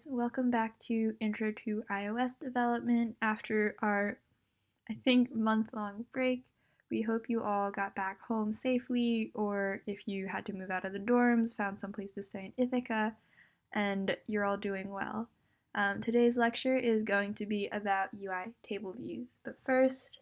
Welcome back to Intro to iOS Development after our, I think, month-long break. We hope you all got back home safely, or if you had to move out of the dorms, found someplace to stay in Ithaca, and you're all doing well. Today's lecture is going to be about UITableViews, but first,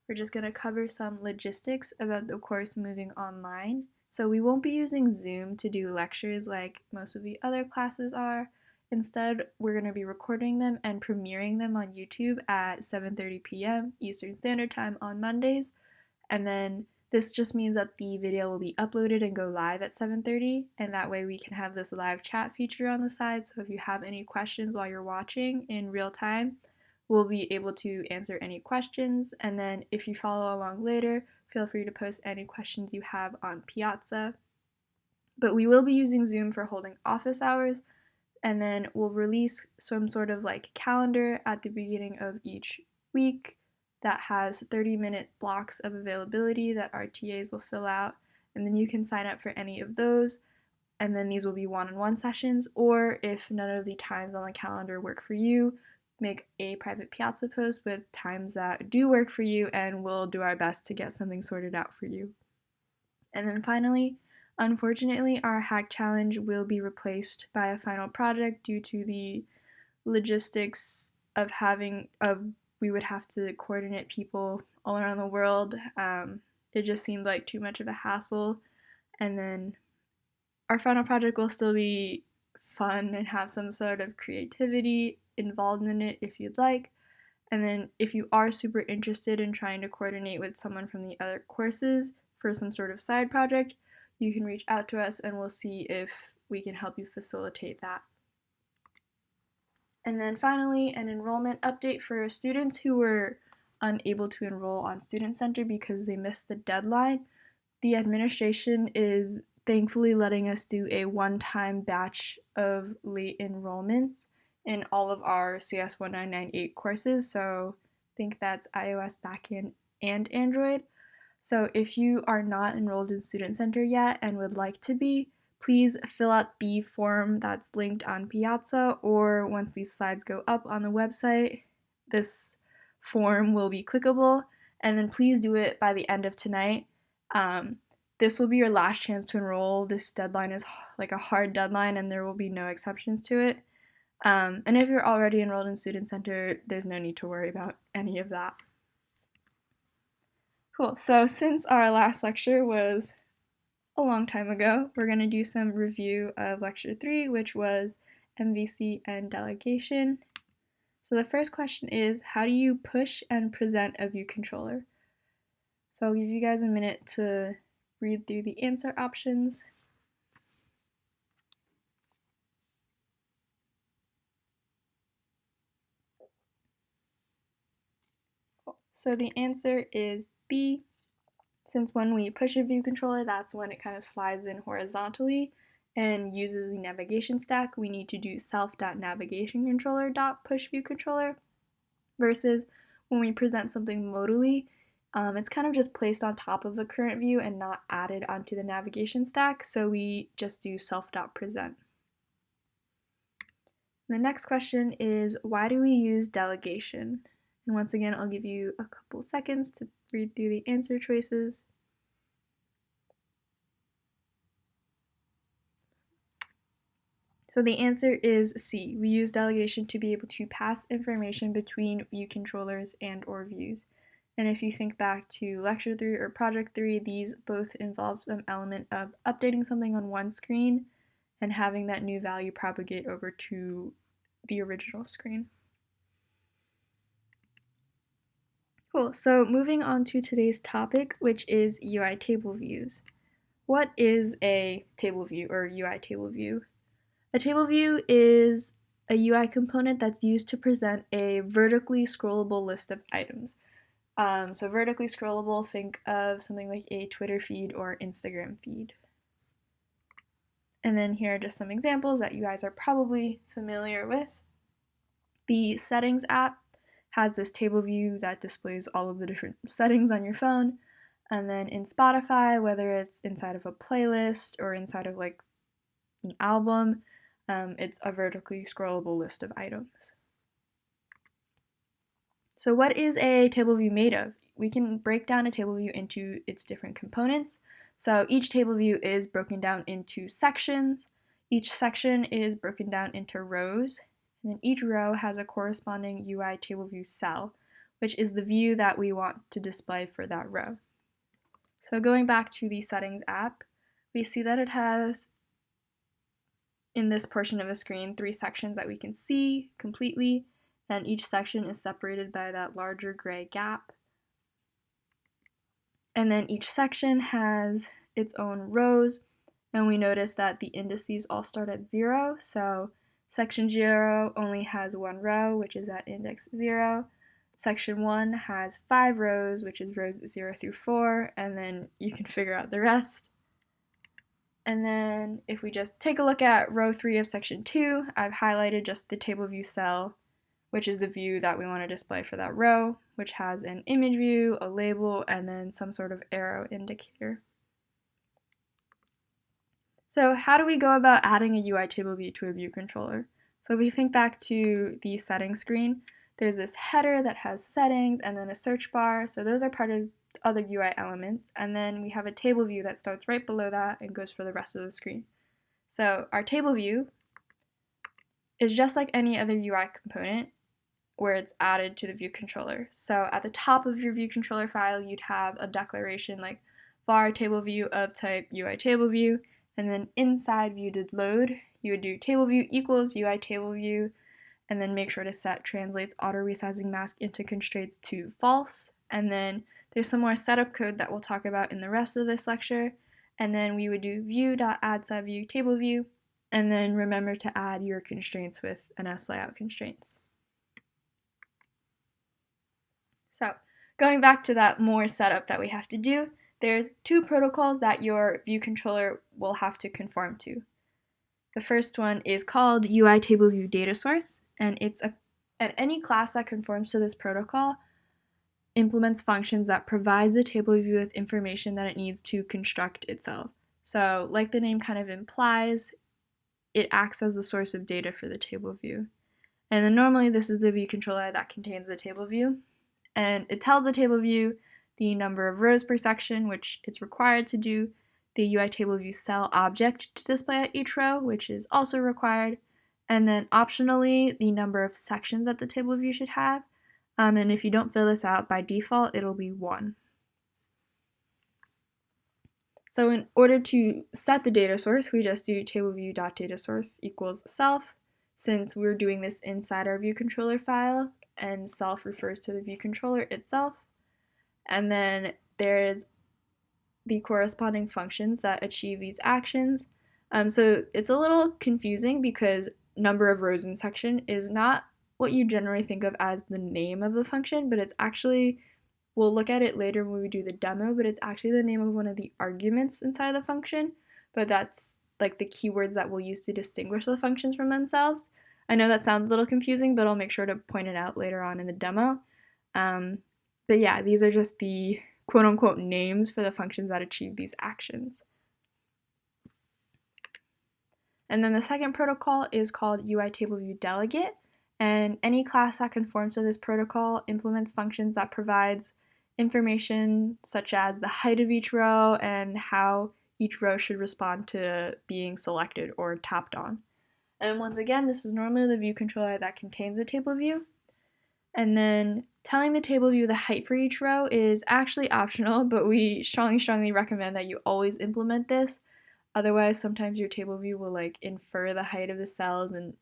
we're just going to cover some logistics about the course moving online. So we won't be using Zoom to do lectures like most of the other classes are. Instead, we're going to be recording them and premiering them on YouTube at 7:30 p.m. Eastern Standard Time on Mondays. And then this just means that the video will be uploaded and go live at 7:30, and that way we can have this live chat feature on the side. So if you have any questions while you're watching in real time, we'll be able to answer any questions. And then if you follow along later, feel free to post any questions you have on Piazza. But we will be using Zoom for holding office hours, and then we'll release some sort of like calendar at the beginning of each week that has 30-minute blocks of availability that our TAs will fill out, and then you can sign up for any of those, and then these will be one-on-one sessions, or if none of the times on the calendar work for you, make a private Piazza post with times that do work for you, and we'll do our best to get something sorted out for you. And then finally, unfortunately, our hack challenge will be replaced by a final project due to the logistics of we would have to coordinate people all around the world. It just seemed like too much of a hassle. And then our final project will still be fun and have some sort of creativity involved in it if you'd like. And then if you are super interested in trying to coordinate with someone from the other courses for some sort of side project, you can reach out to us and we'll see if we can help you facilitate that. And then finally, an enrollment update for students who were unable to enroll on Student Center because they missed the deadline. The administration is thankfully letting us do a one-time batch of late enrollments in all of our CS 1998 courses, so I think that's iOS backend and Android. So if you are not enrolled in Student Center yet and would like to be, please fill out the form that's linked on Piazza, or once these slides go up on the website, this form will be clickable, and then please do it by the end of tonight. This will be your last chance to enroll. This deadline is like a hard deadline and there will be no exceptions to it. And if you're already enrolled in Student Center, there's no need to worry about any of that. Cool, so since our last lecture was a long time ago, we're going to do some review of Lecture 3, which was MVC and delegation. So the first question is, how do you push and present a view controller? So I'll give you guys a minute to read through the answer options. Cool. So the answer is B. Since when we push a view controller, that's when it kind of slides in horizontally and uses the navigation stack. We need to do self.navigationcontroller.pushViewController, versus when we present something modally, it's kind of just placed on top of the current view and not added onto the navigation stack, so we just do self.present. The next question is, why do we use delegation? And once again, I'll give you a couple seconds to read through the answer choices. So the answer is C. We use delegation to be able to pass information between view controllers and or views. And if you think back to Lecture 3 or Project 3, these both involve some element of updating something on one screen and having that new value propagate over to the original screen. Cool, so moving on to today's topic, which is UITableViews. What is a table view or UITableView? A table view is a UI component that's used to present a vertically scrollable list of items. So vertically scrollable, think of something like a Twitter feed or Instagram feed. And then here are just some examples that you guys are probably familiar with. The Settings app has this table view that displays all of the different settings on your phone. And then in Spotify, whether it's inside of a playlist or inside of like an album, It's a vertically scrollable list of items. So what is a table view made of? We can break down a table view into its different components. So each table view is broken down into sections. Each section is broken down into rows, and then each row has a corresponding UITableView which is the view that we want to display for that row. So going back to the Settings app, we see that it has, in this portion of the screen, 3 sections that we can see completely, and each section is separated by that larger gray gap. And then each section has its own rows, and we notice that the indices all start at 0, so section 0 only has 1 row, which is at index 0. Section 1 has 5 rows, which is rows 0 through 4, and then you can figure out the rest. And then if we just take a look at row 3 of section 2, I've highlighted just the table view cell, which is the view that we want to display for that row, which has an image view, a label, and then some sort of arrow indicator. So how do we go about adding a UI table view to a view controller? So if we think back to the settings screen, there's this header that has settings and then a search bar, so those are part of other UI elements, and then we have a table view that starts right below that and goes for the rest of the screen. So our table view is just like any other UI component where it's added to the view controller. So at the top of your view controller file, you'd have a declaration like var table view of type UITableView, and then inside view did load, you would do table view equals UITableView, and then make sure to set translates auto resizing mask into constraints to false. And then there's some more setup code that we'll talk about in the rest of this lecture. And then we would do view.addSubView table view, and then remember to add your constraints with an slayout constraints. So going back to that more setup that we have to do, there's 2 protocols that your view controller will have to conform to. The first one is called UITableView Datasource, and and any class that conforms to this protocol implements functions that provides the table view with information that it needs to construct itself. So like the name kind of implies, it acts as the source of data for the table view. And then normally this is the view controller that contains the table view, and it tells the table view the number of rows per section, which it's required to do, the UITableViewcell object to display at each row, which is also required, and then optionally the number of sections that the table view should have, and if you don't fill this out by default, it'll be 1. So in order to set the data source, we just do tableview.datasource equals self, since we're doing this inside our view controller file, and self refers to the view controller itself. And then there's the corresponding functions that achieve these actions. So it's a little confusing because number of rows in section is not what you generally think of as the name of the function, but it's actually, we'll look at it later when we do the demo, but it's actually the name of one of the arguments inside the function, but that's like the keywords that we'll use to distinguish the functions from themselves. I know that sounds a little confusing, but I'll make sure to point it out later on in the demo. But yeah, these are just the quote-unquote names for the functions that achieve these actions. And then the second protocol is called UITableView Delegate, and any class that conforms to this protocol implements functions that provides information such as the height of each row and how each row should respond to being selected or tapped on. And once again, this is normally the view controller that contains the table view. And then telling the table view the height for each row is actually optional, but we strongly recommend that you always implement this. Otherwise, sometimes your table view will like infer the height of the cells and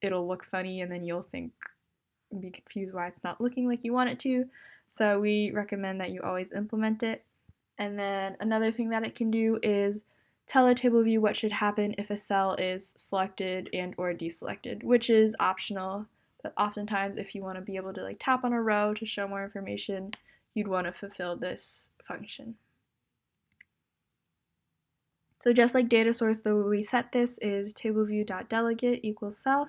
it'll look funny, and then you'll be confused why it's not looking like you want it to. So we recommend that you always implement it. And then another thing that it can do is tell a table view what should happen if a cell is selected and or deselected, which is optional. But oftentimes, if you want to be able to like tap on a row to show more information, you'd want to fulfill this function. So just like data source, the way we set this is tableview.delegate equals self,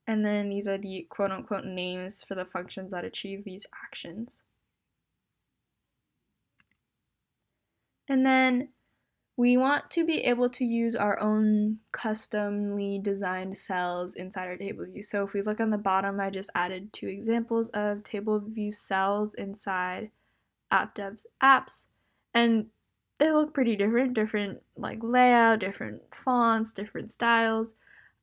and then these are the quote-unquote names for the functions that achieve these actions. And then We want to be able to use our own customly designed cells inside our table view. So if we look on the bottom, I just added 2 examples of table view cells inside AppDev's apps, and they look pretty different like layout, different fonts, different styles.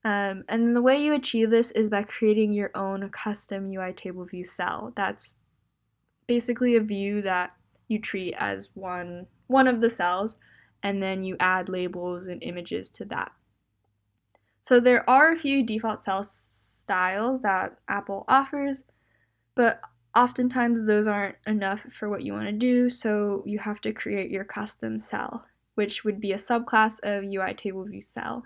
And then the way you achieve this is by creating your own custom UITableView cell. That's basically a view that you treat as one of the cells, and then you add labels and images to that. So there are a few default cell styles that Apple offers, but oftentimes those aren't enough for what you want to do, so you have to create your custom cell, which would be a subclass of UITableViewcell.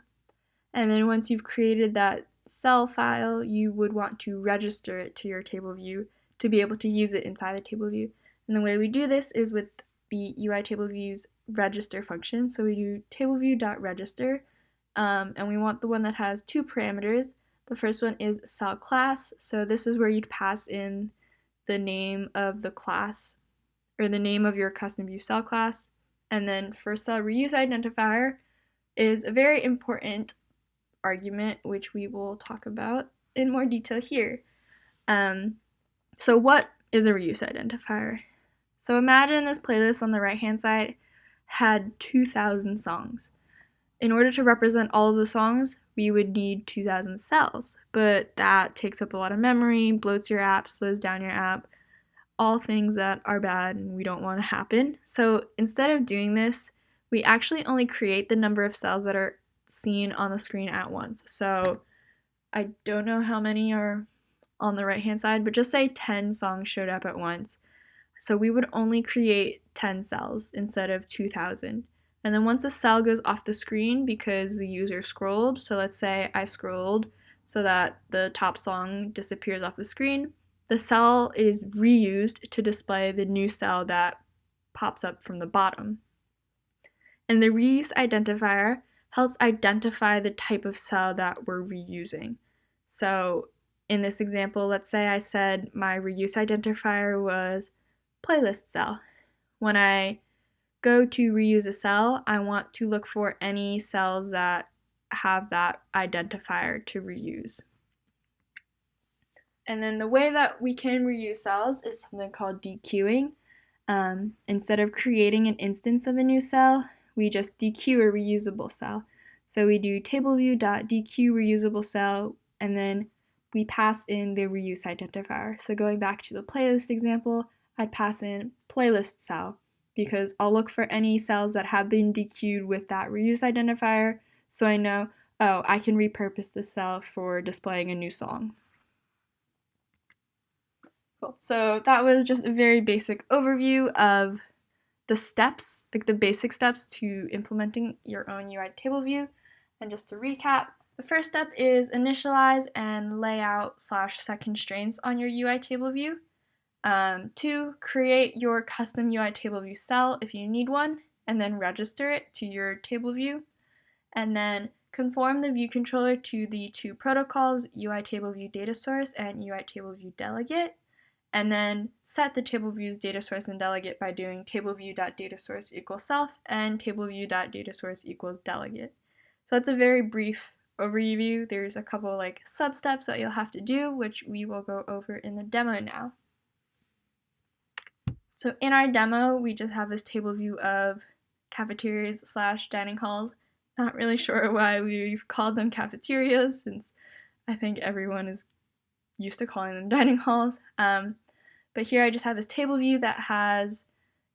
And then once you've created that cell file, you would want to register it to your table view to be able to use it inside the table view. And the way we do this is with the UITableViews register function. So we do tableview.register, and we want the one that has 2 parameters. The first one is cell class. So this is where you'd pass in the name of the class, or the name of your custom view cell class. And then for cell reuse identifier is a very important argument, which we will talk about in more detail here. So what is a reuse identifier? So imagine this playlist on the right-hand side had 2,000 songs. In order to represent all of the songs, we would need 2,000 cells, but that takes up a lot of memory, bloats your app, slows down your app, all things that are bad and we don't want to happen. So instead of doing this, we actually only create the number of cells that are seen on the screen at once. So I don't know how many are on the right hand side, but just say 10 songs showed up at once. So we would only create 10 cells instead of 2,000. And then once a cell goes off the screen because the user scrolled, so let's say I scrolled so that the top song disappears off the screen, the cell is reused to display the new cell that pops up from the bottom. And the reuse identifier helps identify the type of cell that we're reusing. So in this example, let's say I said my reuse identifier was playlist cell. When I go to reuse a cell, I want to look for any cells that have that identifier to reuse. And then the way that we can reuse cells is something called dequeuing. Instead of creating an instance of a new cell, we just dequeue a reusable cell. So we do tableview.dequeue reusable cell, and then we pass in the reuse identifier. So going back to the playlist example, I'd pass in playlist cell because I'll look for any cells that have been dequeued with that reuse identifier, so I know, oh, I can repurpose this cell for displaying a new song. Cool. So that was just a very basic overview of the steps, like the basic steps to implementing your own UI table view. And just to recap, the first step is initialize and layout/set constraints on your UI table view. 2, create your custom UI table view cell if you need one, and then register it to your table view. And then conform the view controller to the 2 protocols, UITableView Datasource and UITableView Delegate. And then set the Tableviews Datasource and Delegate by doing tableview.datasource equals self and tableview.datasource equals delegate. So that's a very brief overview. There's a couple like sub-steps that you'll have to do, which we will go over in the demo now. So in our demo, we just have this table view of cafeterias/dining halls. Not really sure why we've called them cafeterias, since I think everyone is used to calling them dining halls. But here I just have this table view that has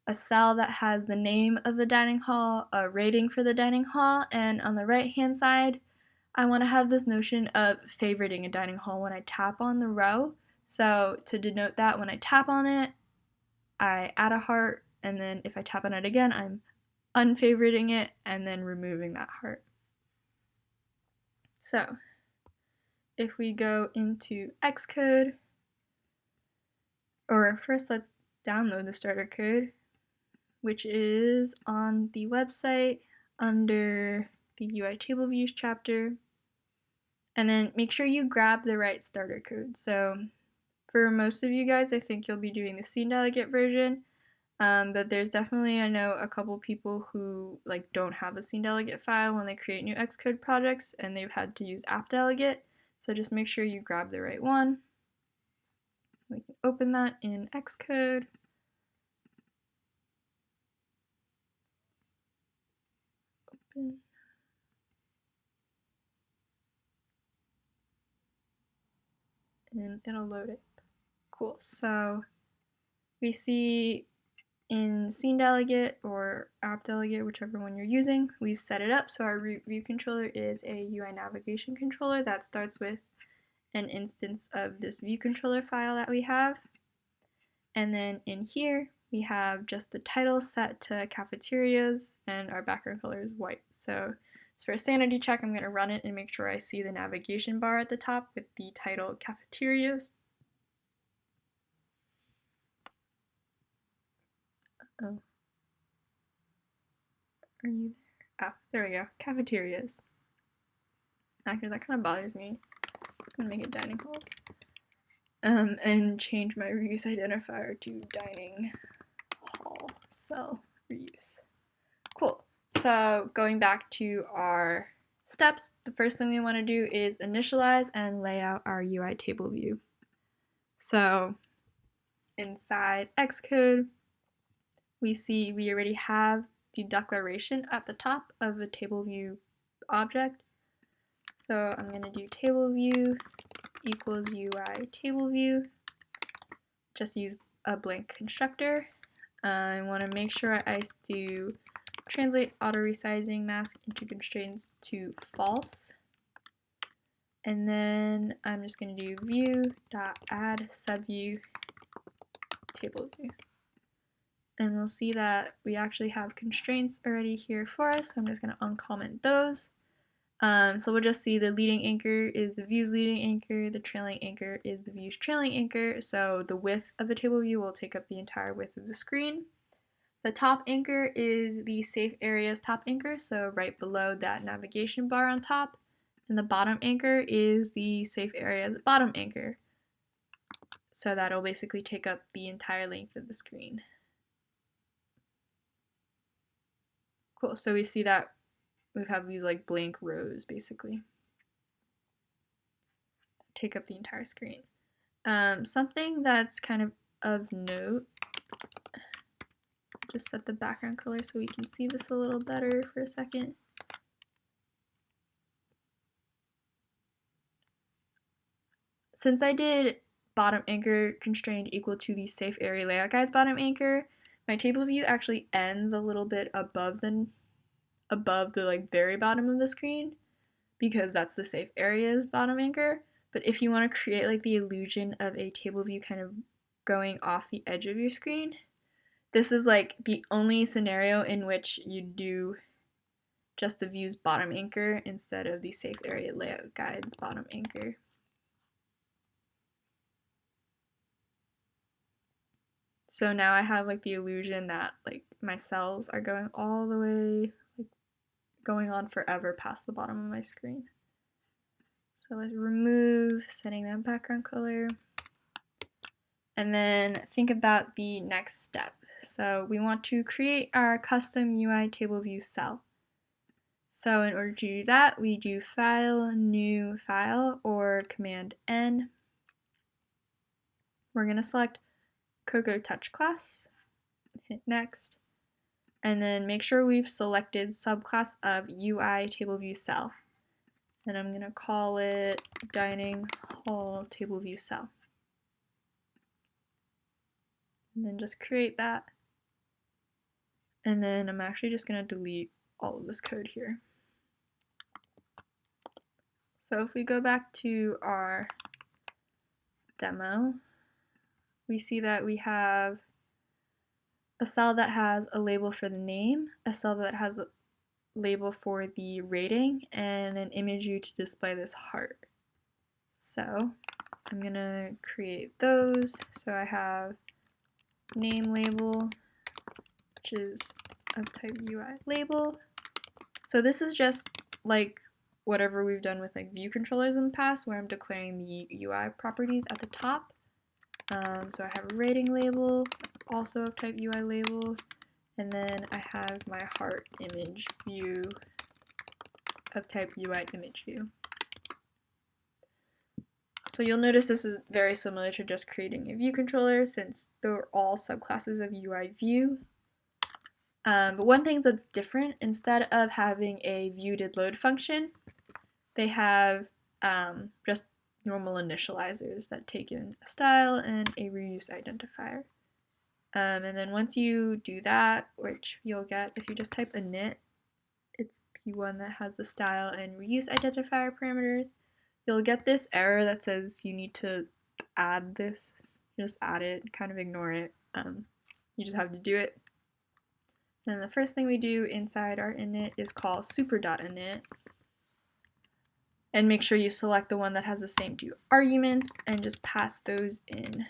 a cell that has the name of the dining hall, a rating for the dining hall, and on the right hand side, I want to have this notion of favoriting a dining hall when I tap on the row. So to denote that, when I tap on it, I add a heart, and then if I tap on it again, I'm unfavoriting it and then removing that heart. So if we go into Xcode, or first let's download the starter code, which is on the website under the UITableViews chapter, and then make sure you grab the right starter code. So for most of you guys, I think you'll be doing the scene delegate version. But there's definitely, I know, a couple people who like don't have a scene delegate file when they create new Xcode projects, and they've had to use app delegate. So just make sure you grab the right one. We can open that in Xcode. Open. And it'll load it. Cool. So we see in scene delegate or app delegate, whichever one you're using, we've set it up. So our view controller is a UI navigation controller that starts with an instance of this view controller file that we have. And then in here, we have just the title set to cafeterias, and our background color is white. So for a sanity check, I'm going to run it and make sure I see the navigation bar at the top with the title cafeterias. Oh. Are you there? Oh, there we go. Cafeterias. Actually, that kind of bothers me. I'm going to make it dining halls. And change my reuse identifier to dining hall cell reuse. Cool. So going back to our steps, the first thing we want to do is initialize and lay out our UI table view. So inside Xcode, we see we already have the declaration at the top of a table view object. So I'm going to do table view equals UI table view. Just use a blank constructor. I want to make sure I do translate auto resizing mask into constraints to false. And then I'm just going to do view.add subview table view. And we'll see that we actually have constraints already here for us. So I'm just going to uncomment those. So we'll just see the leading anchor is the view's leading anchor, the trailing anchor is the view's trailing anchor. So the width of the table view will take up the entire width of the screen. The top anchor is the safe areas top anchor, so right below that navigation bar on top. And the bottom anchor is the safe areas bottom anchor. So that'll basically take up the entire length of the screen. Cool, so we see that we have these like blank rows basically. Take up the entire screen. Something that's kind of note, just set the background color so we can see this a little better for a second. Since I did bottom anchor constrained equal to the safe area layout guide's bottom anchor, my table view actually ends a little bit above the like very bottom of the screen, because that's the safe area's bottom anchor. But if you want to create like the illusion of a table view kind of going off the edge of your screen, this is like the only scenario in which you do just the view's bottom anchor instead of the safe area layout guide's bottom anchor. So now I have like the illusion that like my cells are going all the way, like going on forever past the bottom of my screen. So let's remove setting that background color. And then think about the next step. So we want to create our custom UITableViewcell. So in order to do that, we do File, New File, or Command N. We're going to select Cocoa Touch class, hit Next, and then make sure we've selected subclass of UITableViewcell. And I'm going to call it Dining Hall TableViewcell. And then just create that. And then I'm actually just going to delete all of this code here. So if we go back to our demo, we see that we have a cell that has a label for the name, a cell that has a label for the rating, and an image view to display this heart. So I'm going to create those. So I have name label, which is of type UI label. So this is just like whatever we've done with like view controllers in the past, where I'm declaring the UI properties at the top. So I have a rating label, also of type UI label, and then I have my heart image view of type UI image view. So you'll notice this is very similar to just creating a view controller, since they're all subclasses of UI view. But one thing that's different, instead of having a viewDidLoad function, they have just normal initializers that take in a style and a reuse identifier. And then once you do that, which you'll get if you just type init, it's the one that has the style and reuse identifier parameters, you'll get this error that says you need to add this. Just add it, kind of ignore it. You just have to do it. And the first thing we do inside our init is call super.init. And make sure you select the one that has the same two arguments and just pass those in.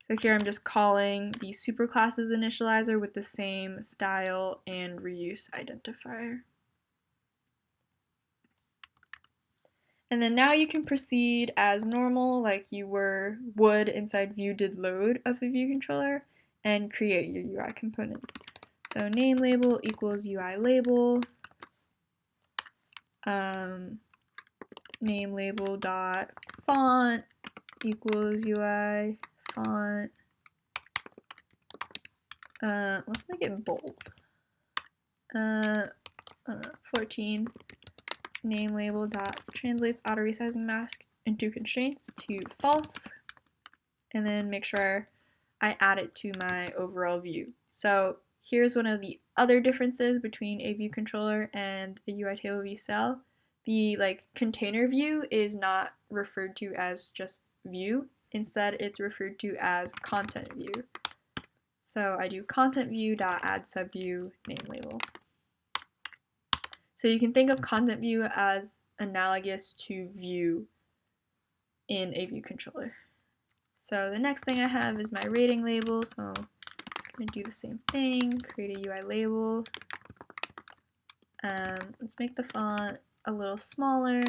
So here I'm just calling the superclasses initializer with the same style and reuse identifier. And then now you can proceed as normal, like you would inside viewDidLoad of a view controller, and create your UI components. So name label equals UI label, name label dot font equals UI font. Let's make it bold. 14. Name label dot translates auto resizing mask into constraints to false, and then make sure I add it to my overall view. So here's one of the other differences between a view controller and a UITableViewcell. The container view is not referred to as just view. Instead, it's referred to as content view. So I do content view dot add subview name label. So you can think of content view as analogous to view in a view controller. So the next thing I have is my rating label. So I'm going to do the same thing, create a UI label. Let's make the font a little smaller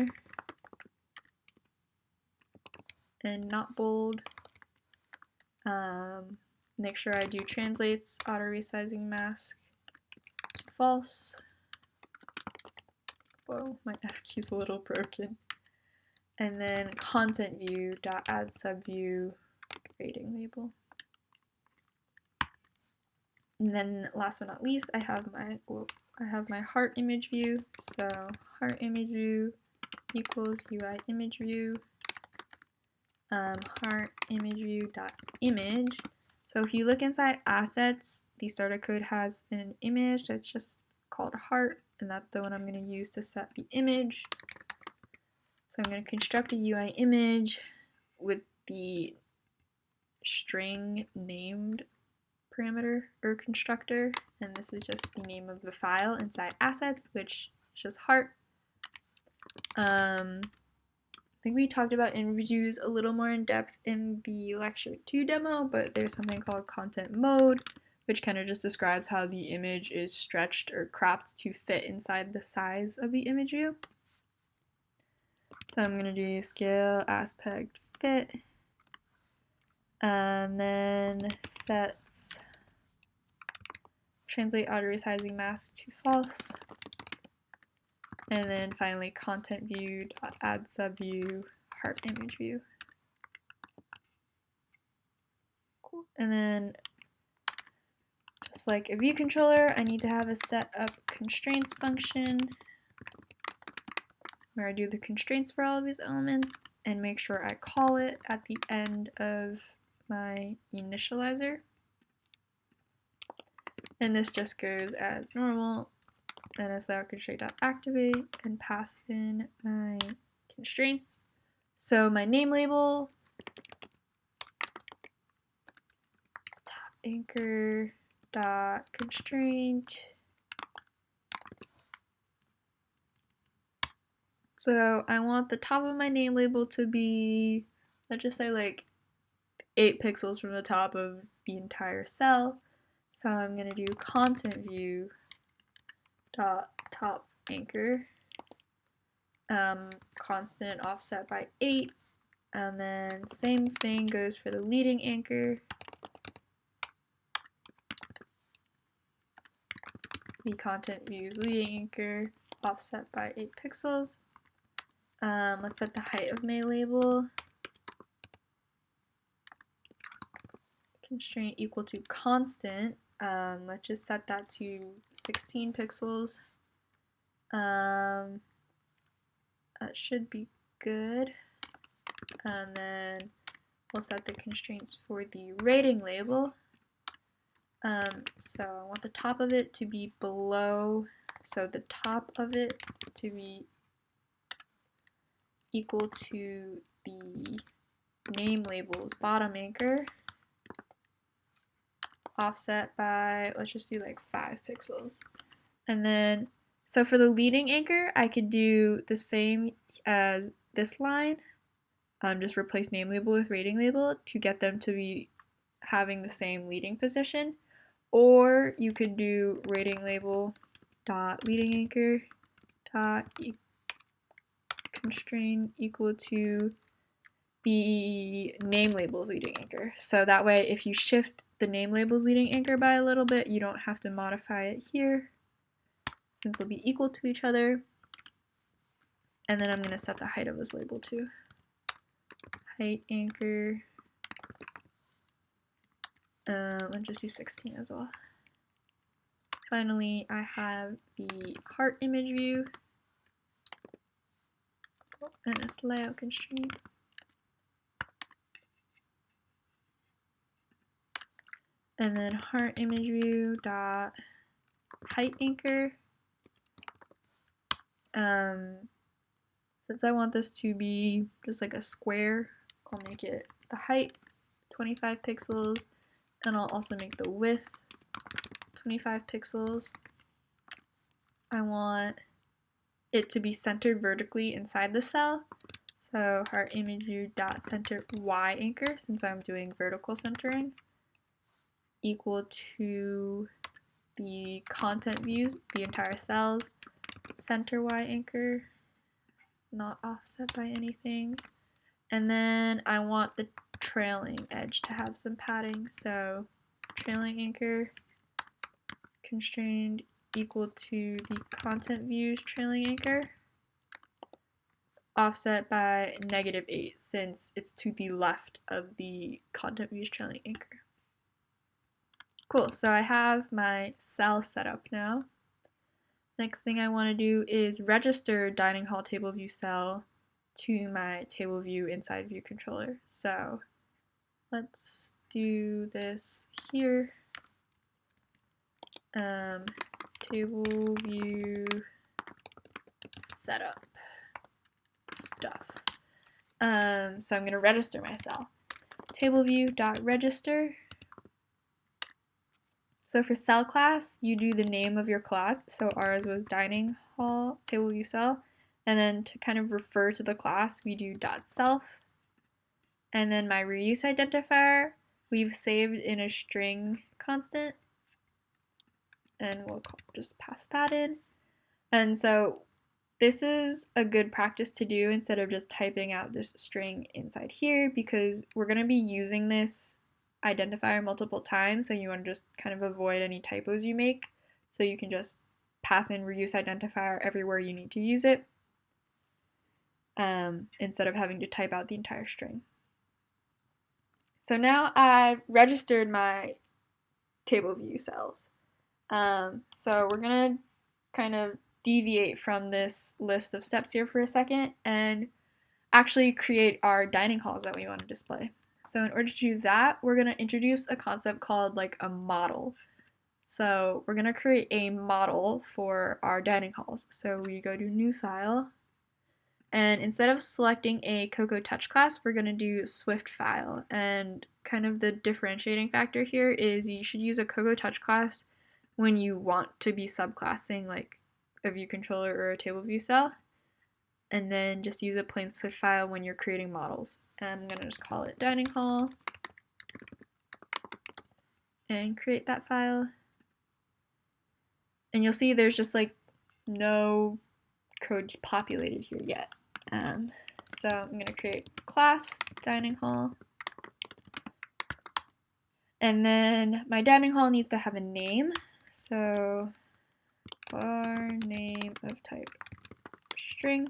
and not bold. Make sure I do translates auto resizing mask to false. Whoa, my F key's a little broken. And then content view dot add subview rating label. And then last but not least, I have my heart image view. So heart image view equals UI image view. Heart image view dot image. So if you look inside assets, the starter code has an image that's just called heart, and that's the one I'm going to use to set the image. So I'm going to construct a UI image with the string named parameter or constructor, and this is just the name of the file inside assets, which is just heart. I think we talked about image views a little more in depth in the lecture 2 demo, but there's something called content mode, which kind of just describes how the image is stretched or cropped to fit inside the size of the image view. So I'm going to do scale, aspect, fit, and then sets translate auto resizing mask to false, and then finally content view dot add subview heart image view. Cool. And then just like a view controller, I need to have a set up constraints function where I do the constraints for all of these elements and make sure I call it at the end of my initializer. And this just goes as normal, NSLConstraint.activate, and pass in my constraints. So my name label, top anchor dot constraint. So I want the top of my name label to be, let's just say 8 pixels from the top of the entire cell. So I'm going to do content view dot top anchor, constant offset by 8, And then same thing goes for the leading anchor. The content views leading anchor, offset by 8 pixels. Let's set the height of my label. Constraint equal to constant. Let's just set that to 16 pixels. That should be good. And then we'll set the constraints for the rating label. So I want the top of it to be below, so the top of it to be equal to the name label's bottom anchor, offset by, let's just do like 5 pixels. And then, so for the leading anchor, I could do the same as this line, just replace name label with rating label to get them to be having the same leading position. Or you could do rating label dot leading anchor dot constraint equal to the name label's leading anchor. So that way, if you shift the name label's leading anchor by a little bit, you don't have to modify it here, since they'll be equal to each other. And then I'm going to set the height of this label too. Height anchor. Let's just do 16 as well. Finally, I have the heart image view and its layout constraint. And then heart image view dot height anchor. Since I want this to be just like a square, I'll make it the height 25 pixels, and I'll also make the width 25 pixels. I want it to be centered vertically inside the cell. So heart image view dot center Y anchor, since I'm doing vertical centering, equal to the content view, the entire cells, center Y anchor, not offset by anything. And then I want the trailing edge to have some padding, so trailing anchor constrained equal to the content views trailing anchor, offset by -8 since it's to the left of the content views trailing anchor. Cool, so I have my cell set up now. Next thing I want to do is register dining hall table view cell to my table view inside view controller. So let's do this here. Table view setup stuff. So I'm going to register my cell. Tableview.register. So for cell class, you do the name of your class. So ours was dining hall table view cell. And then to kind of refer to the class, we do .self. And then my reuse identifier, we've saved in a string constant. And we'll just pass that in. And so this is a good practice to do instead of just typing out this string inside here, because we're going to be using this identifier multiple times, so you want to just kind of avoid any typos you make. So you can just pass in reuse identifier everywhere you need to use it, instead of having to type out the entire string. So now I've registered my table view cells. So we're going to kind of deviate from this list of steps here for a second and actually create our dining halls that we want to display. So in order to do that, we're going to introduce a concept called like a model. So we're going to create a model for our dining halls. So we go to new file, and instead of selecting a Cocoa Touch class, we're going to do Swift file. And kind of the differentiating factor here is you should use a Cocoa Touch class when you want to be subclassing like a view controller or a table view cell, and then just use a plain Swift file when you're creating models. And I'm going to just call it dining hall and create that file. And you'll see there's just like no code populated here yet. So I'm going to create class dining hall. And then my dining hall needs to have a name. So var name of type string,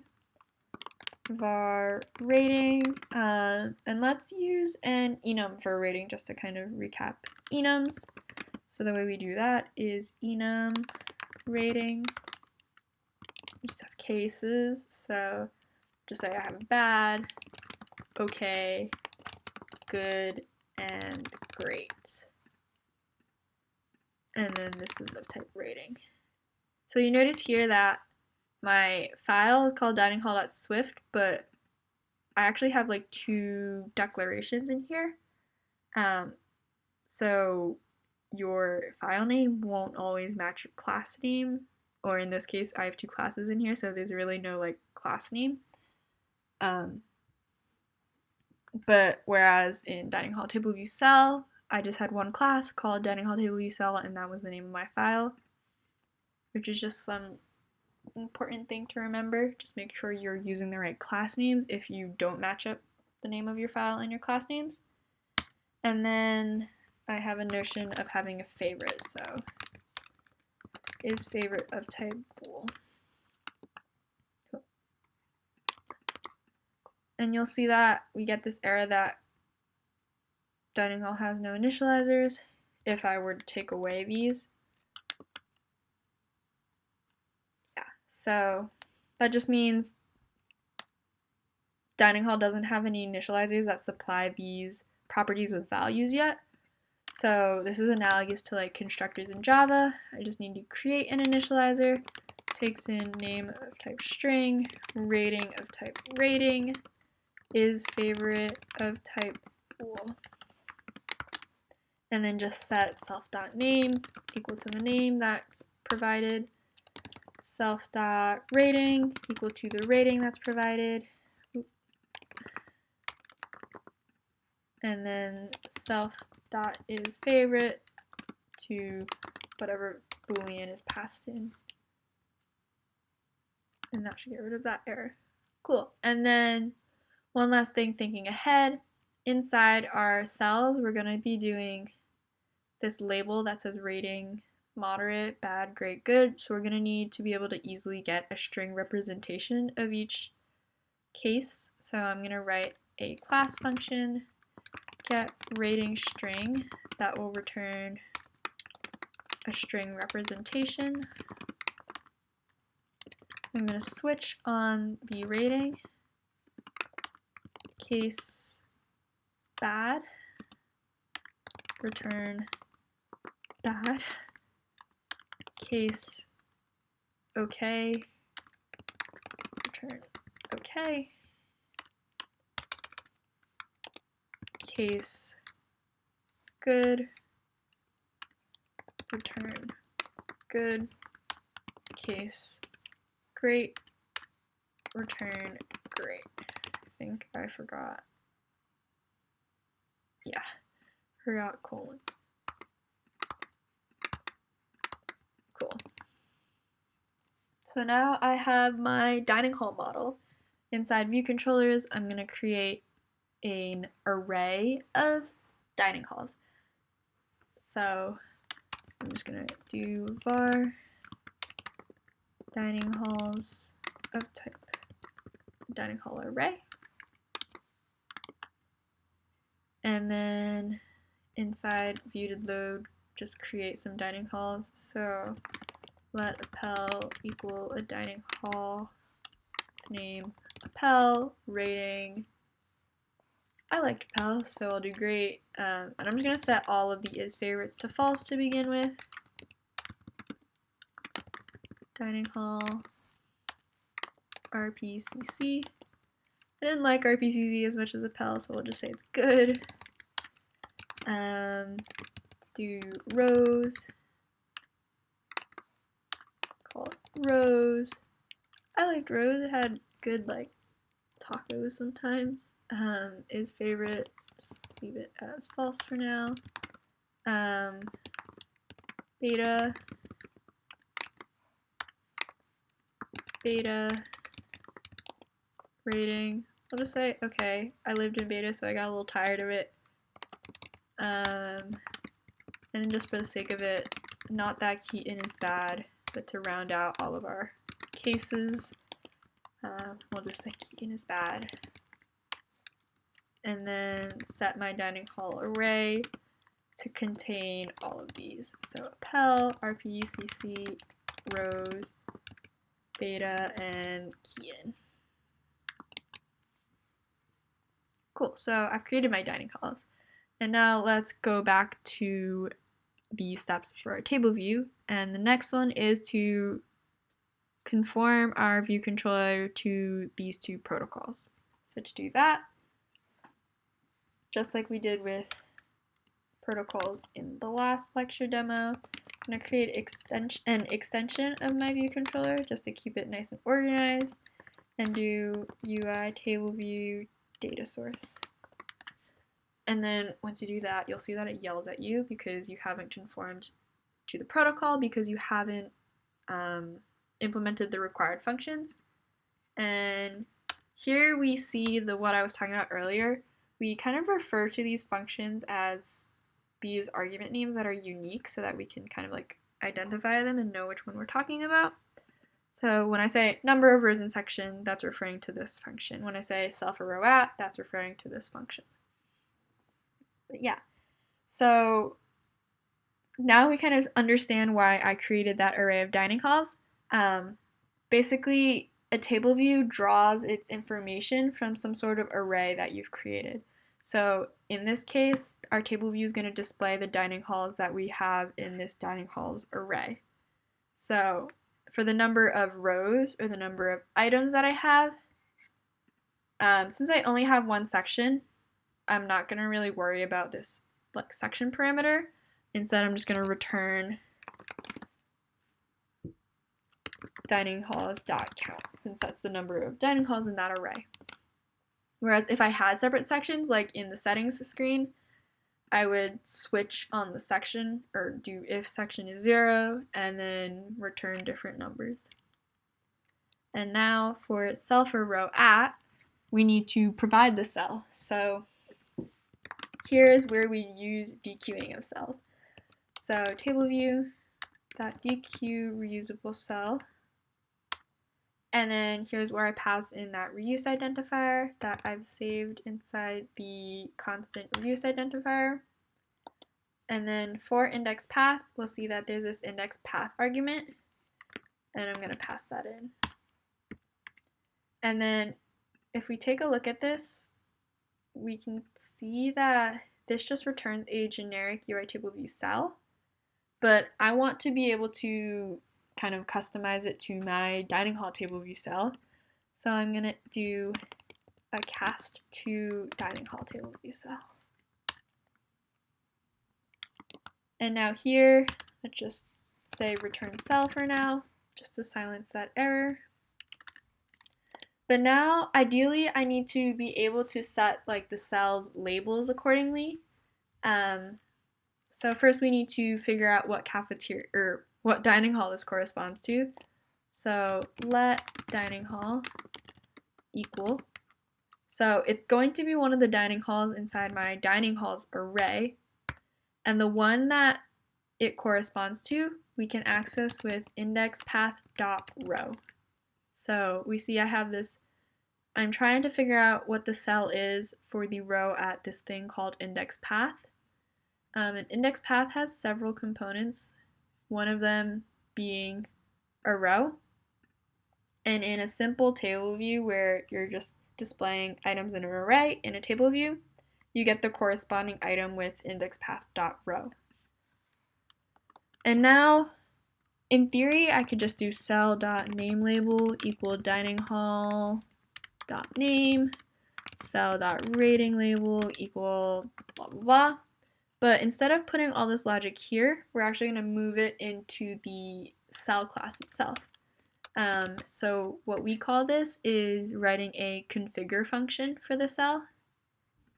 var rating, and let's use an enum for rating just to kind of recap enums. So the way we do that is enum rating. We just have cases, so just say I have a bad, okay, good, and great. And then this is of type rating. So you notice here that my file is called dininghall.swift, but I actually have like 2 declarations in here. So your file name won't always match your class name, or in this case I have 2 classes in here, so there's really no like class name. But whereas in DiningHallTableViewCell, I just had 1 class called DiningHallTableViewCell, and that was the name of my file, which is just some important thing to remember. Just make sure you're using the right class names if you don't match up the name of your file and your class names. And then I have a notion of having a favorite, so is favorite of type bool. Cool. And you'll see that we get this error that dining hall has no initializers if I were to take away these. Yeah, so that just means dining hall doesn't have any initializers that supply these properties with values yet. So this is analogous to like constructors in Java. I just need to create an initializer, takes in name of type string, rating of type rating, is favorite of type bool, and then just set self.name equal to the name that's provided, self.rating equal to the rating that's provided, and then self.isFavorite to whatever boolean is passed in. And that should get rid of that error. Cool. And then one last thing, thinking ahead, inside our cells, we're going to be doing this label that says rating, moderate, bad, great, good. So we're going to need to be able to easily get a string representation of each case. So I'm going to write a class function, get rating string, that will return a string representation. I'm going to switch on the rating, case bad, return bad, case okay, return okay, case good, return good, case great, return great. I think I forgot. Yeah, forgot colon. Cool. So now I have my dining hall model. Inside view controllers, I'm going to create an array of dining halls. So I'm just going to do var dining halls of type dining hall array. And then inside viewDidLoad, just create some dining halls. So let appel equal a dining hall, name appel, rating. I liked appel, so I'll do great. And I'm just going to set all of the isFavorites to false to begin with. Dining hall, RPCC. I didn't like RPCC as much as appel, so we'll just say it's good. Let's do rows. Call it rows. I liked rows. It had good like tacos sometimes. isFavorite, just leave it as false for now. Beta, rating, I'll just say, okay, I lived in beta, so I got a little tired of it. And just for the sake of it, not that key-in is bad, but to round out all of our cases, we'll just say key-in is bad. And then set my dining hall array to contain all of these. So appel, rp, cc, rows, beta, and key-in. Cool, so I've created my dining halls. And now let's go back to the steps for our table view. And the next one is to conform our view controller to these two protocols. So to do that, just like we did with protocols in the last lecture demo, I'm going to create an extension of my view controller just to keep it nice and organized, and do UITableView Datasource. And then once you do that, you'll see that it yells at you because you haven't conformed to the protocol, because you haven't implemented the required functions. And here we see what I was talking about earlier. We kind of refer to these functions as these argument names that are unique so that we can kind of like identify them and know which one we're talking about. So when I say number of rows in section, that's referring to this function. When I say self a row at, that's referring to this function. But yeah, so now we kind of understand why I created that array of dining halls. Basically, a table view draws its information from some sort of array that you've created. So in this case, our table view is going to display the dining halls that we have in this dining halls array. So for the number of rows or the number of items that I have, since I only have one section, I'm not going to really worry about this like section parameter. Instead, I'm just going to return dining halls.count, since that's the number of dining halls in that array. Whereas if I had separate sections, like in the settings screen, I would switch on the section or do if section is 0 and then return different numbers. And now for self or row at, we need to provide the cell. So here is where we use dequeuing of cells. So tableview.dequeue reusable cell. And then here's where I pass in that reuse identifier that I've saved inside the constant reuse identifier. And then for index path, we'll see that there's this index path argument, and I'm going to pass that in. And then if we take a look at this, we can see that this just returns a generic UITableViewcell, but I want to be able to kind of customize it to my dining hall table view cell. So I'm going to do a cast to dining hall table view cell. And now here, let's just say return cell for now, just to silence that error. But now, ideally, I need to be able to set like the cell's labels accordingly. So first we need to figure out what cafeteria or what dining hall this corresponds to. So let dining hall equal. So it's going to be one of the dining halls inside my dining halls array. And the one that it corresponds to, we can access with indexPath.row. So we see I have this, I'm trying to figure out what the cell is for the row at this thing called indexPath. And indexPath has several components, one of them being a row. And in a simple table view where you're just displaying items in an array in a table view, you get the corresponding item with indexPath.row. And now, in theory, I could just do cell.nameLabel equal dining hall.name, cell.ratingLabel equal blah, blah, blah. But instead of putting all this logic here, we're actually going to move it into the cell class itself. So what we call this is writing a configure function for the cell.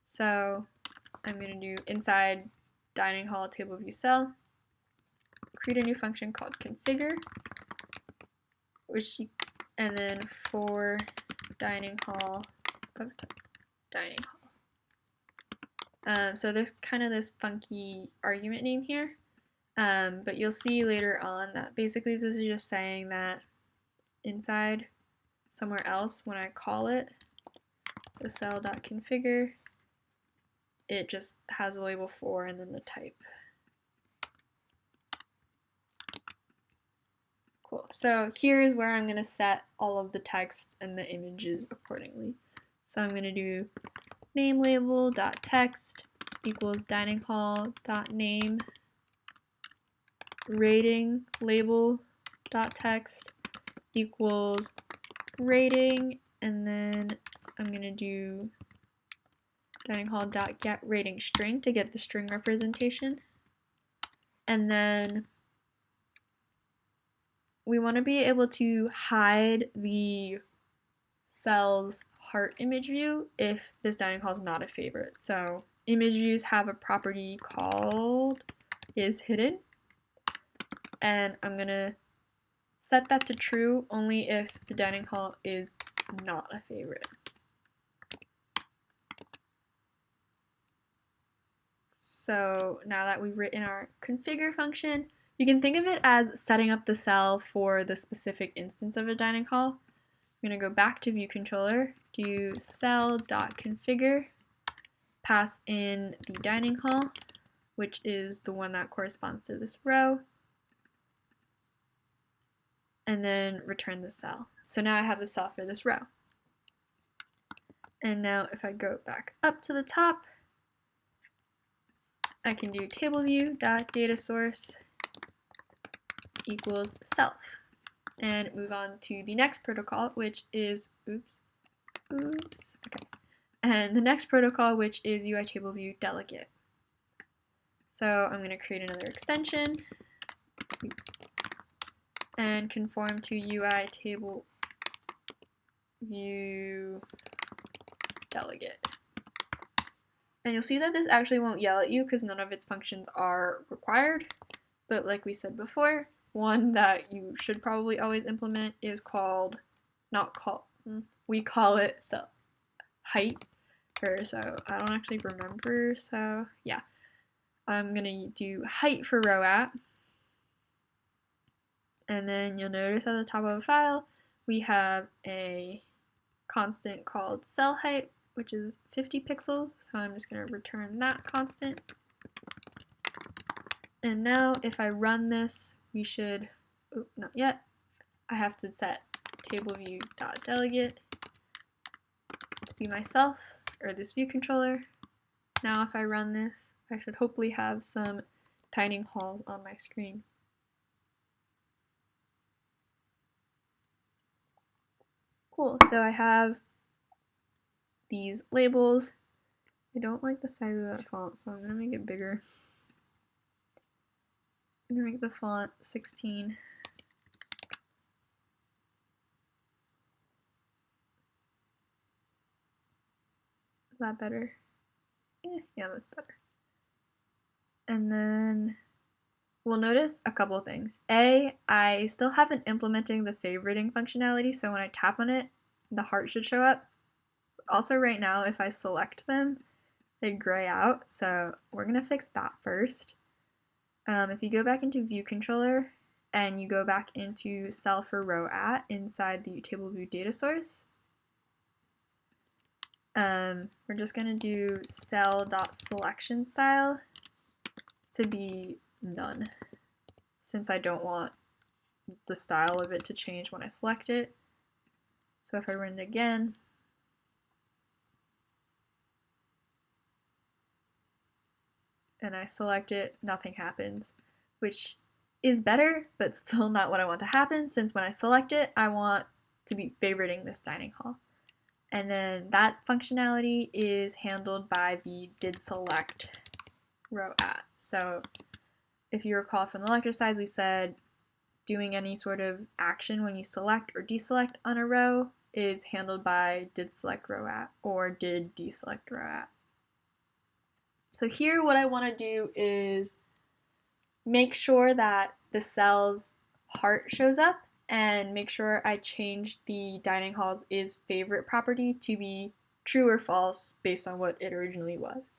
So I'm going to do inside dining hall table view cell, create a new function called configure, and then for dining hall of dining hall. So there's kind of this funky argument name here, but you'll see later on that basically this is just saying that inside somewhere else when I call it, so cell.configure, it just has a label for and then the type. Cool. So here's where I'm going to set all of the text and the images accordingly. So I'm going to do name label dot text equals dining hall dot name rating label dot text equals rating, and then I'm going to do dining hall dot get rating string to get the string representation, and then we want to be able to hide the cell's heart image view if this dining hall is not a favorite. So image views have a property called is hidden, and I'm going to set that to true only if the dining hall is not a favorite. So now that we've written our configure function, you can think of it as setting up the cell for the specific instance of a dining hall. I'm going to go back to view controller, do cell.configure, pass in the dining hall, which is the one that corresponds to this row, and then return the cell. So now I have the cell for this row. And now if I go back up to the top, I can do tableview.datasource equals self and move on to the next protocol, which is and the next protocol, which is UITableView Delegate. So I'm going to create another extension and conform to UITableView Delegate. And you'll see that this actually won't yell at you because none of its functions are required. But like we said before, one that you should probably always implement is we call it height. So I don't actually remember. So yeah, I'm going to do height for row at. And then you'll notice at the top of the file, we have a constant called cell height, which is 50 pixels, so I'm just going to return that constant. And now if I run this, we should, not yet, I have to set tableview.delegate to be myself, or this view controller. Now if I run this, I should hopefully have some dining halls on my screen. Cool, so I have these labels. I don't like the size of that font, so I'm going to make it bigger. I'm going to make the font 16. Is that better? Yeah, that's better. And then we'll notice a couple things. I still haven't implementing the favoriting functionality, so when I tap on it, the heart should show up. Also right now, if I select them, they gray out, so we're going to fix that first. If you go back into view controller and you go back into cell for row at inside the Tableview Datasource, we're just going to do cell.selection style to be none, since I don't want the style of it to change when I select it. So if I run it again, and I select it, nothing happens, which is better, but still not what I want to happen, since when I select it, I want to be favoriting this dining hall. And then that functionality is handled by the didSelect row at. So if you recall from the lecture slides, we said doing any sort of action when you select or deselect on a row is handled by didSelect row at or didDeselect row at. So here what I want to do is make sure that the cell's heart shows up and make sure I change the dining hall's is favorite property to be true or false based on what it originally was.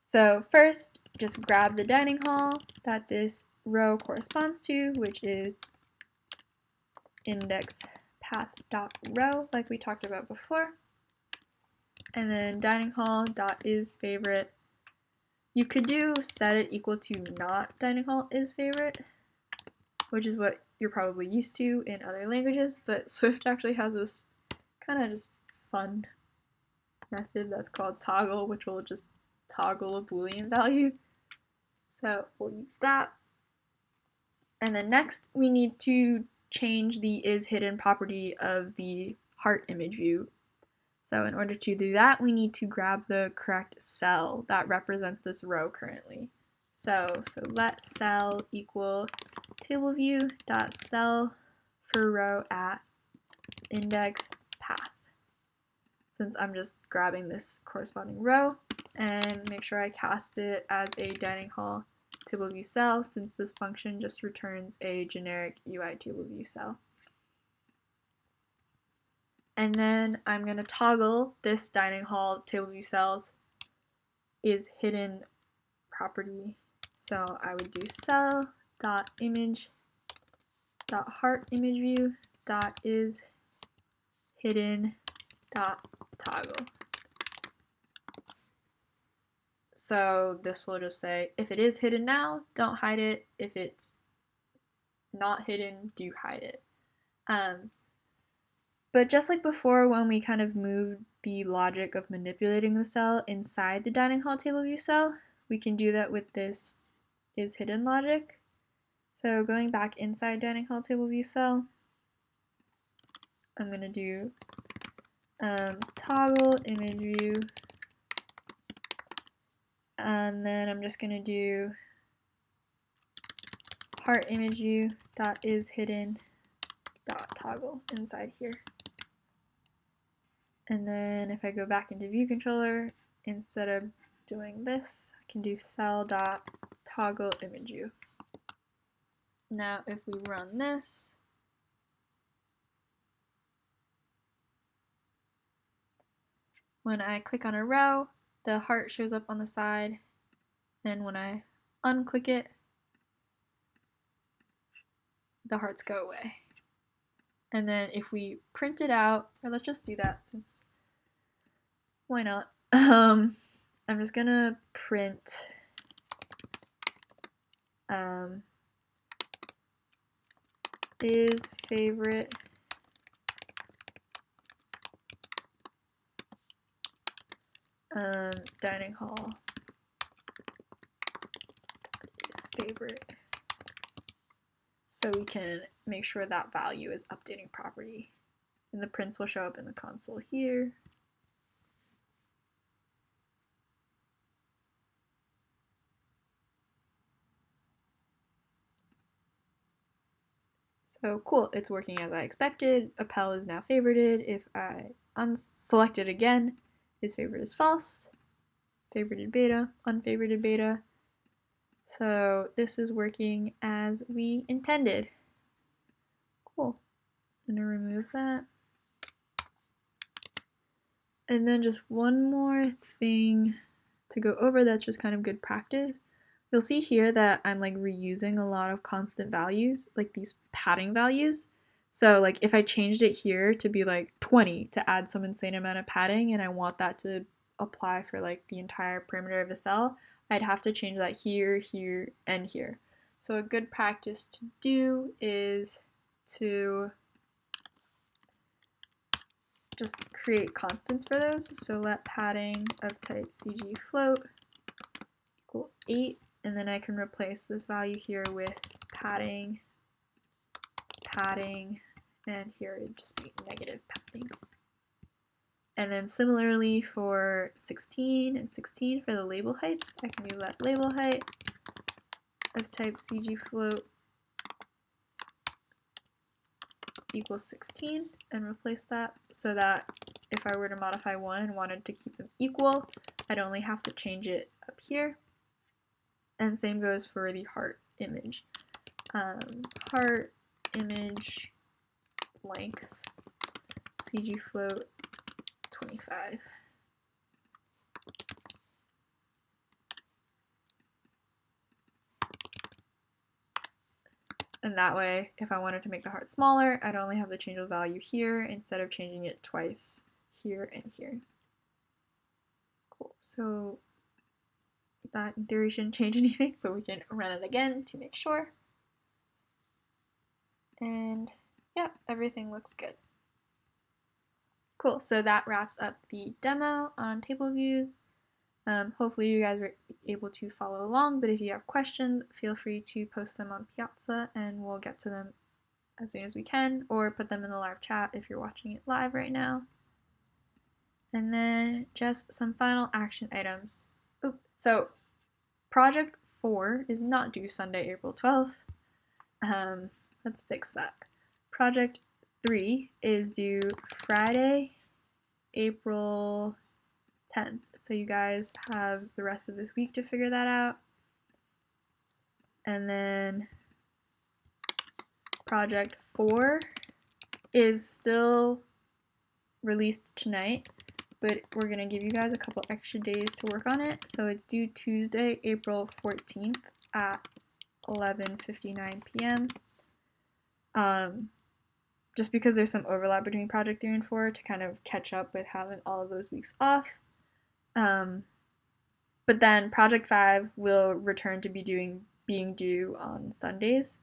So first, just grab the dining hall that this row corresponds to, which is index path.row, like we talked about before. And then dining hall dot is favorite. You could do set it equal to not dining hall is favorite, which is what you're probably used to in other languages, but Swift actually has this kind of just fun method that's called toggle, which will just toggle a Boolean value. So we'll use that. And then next we need to change the is hidden property of the heart image view. So in order to do that, we need to grab the correct cell that represents this row currently. So let cell equal tableview.cell for row at index path. Since I'm just grabbing this corresponding row, and make sure I cast it as a dining hall TableViewCell, since this function just returns a generic UITableViewcell. And then I'm going to toggle this dining hall TableViewCell's is hidden property. So I would do cell.image.heartImageView.is hidden.toggle. So this will just say, if it is hidden now, don't hide it. If it's not hidden, do hide it. But just like before, when we kind of moved the logic of manipulating the cell inside the dining hall TableView cell, we can do that with this is hidden logic. So going back inside dining hall TableView cell, I'm going to do toggle image view, and then I'm just going to do heart image view dot is hidden dot toggle inside here. And then if I go back into view controller, instead of doing this, I can do cell dot toggle image view. Now if we run this, when I click on a row, the heart shows up on the side, and when I unclick it, the hearts go away. And then if we print it out, or let's just do that since, why not? I'm just gonna print is favorite dining hall is favorite, so we can make sure that value is updating property, and the prints will show up in the console here. So cool, it's working as I expected. Appel is now favorited. If I unselect it again, his favorite is false. Favorited beta, unfavorited beta. So this is working as we intended. Cool. I'm gonna remove that. And then just one more thing to go over that's just kind of good practice. You'll see here that I'm like reusing a lot of constant values, like these padding values. So like if I changed it here to be like 20 to add some insane amount of padding, and I want that to apply for like the entire perimeter of the cell, I'd have to change that here, here, and here. So a good practice to do is to just create constants for those. So let padding of type CG float equal 8, and then I can replace this value here with padding, padding, and here it'd just be negative padding. And then similarly for 16 and 16 for the label heights, I can do let label height of type CG float equals 16 and replace that, so that if I were to modify one and wanted to keep them equal, I'd only have to change it up here. And same goes for the heart image. Heart image length CG float 25. And that way, if I wanted to make the heart smaller, I'd only have to change the value here instead of changing it twice here and here. Cool. So that in theory shouldn't change anything, but we can run it again to make sure. And yeah, everything looks good. Cool, so that wraps up the demo on Tableview. Hopefully you guys were able to follow along, but if you have questions, feel free to post them on Piazza and we'll get to them as soon as we can, or put them in the live chat if you're watching it live right now. And then just some final action items. So project 4 is not due Sunday, April 12th. Let's fix that. Project 3 is due Friday, April 10th. So you guys have the rest of this week to figure that out. And then project 4 is still released tonight, but we're going to give you guys a couple extra days to work on it. So it's due Tuesday, April 14th at 11:59 p.m. Just because there's some overlap between project 3 and 4 to kind of catch up with having all of those weeks off. But then project 5 will return to being due on Sundays.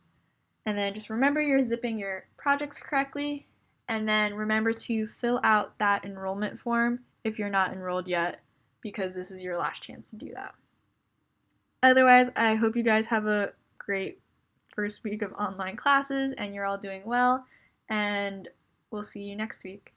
And then just remember you're zipping your projects correctly, and then remember to fill out that enrollment form if you're not enrolled yet, because this is your last chance to do that. Otherwise, I hope you guys have a great first week of online classes and you're all doing well, and we'll see you next week.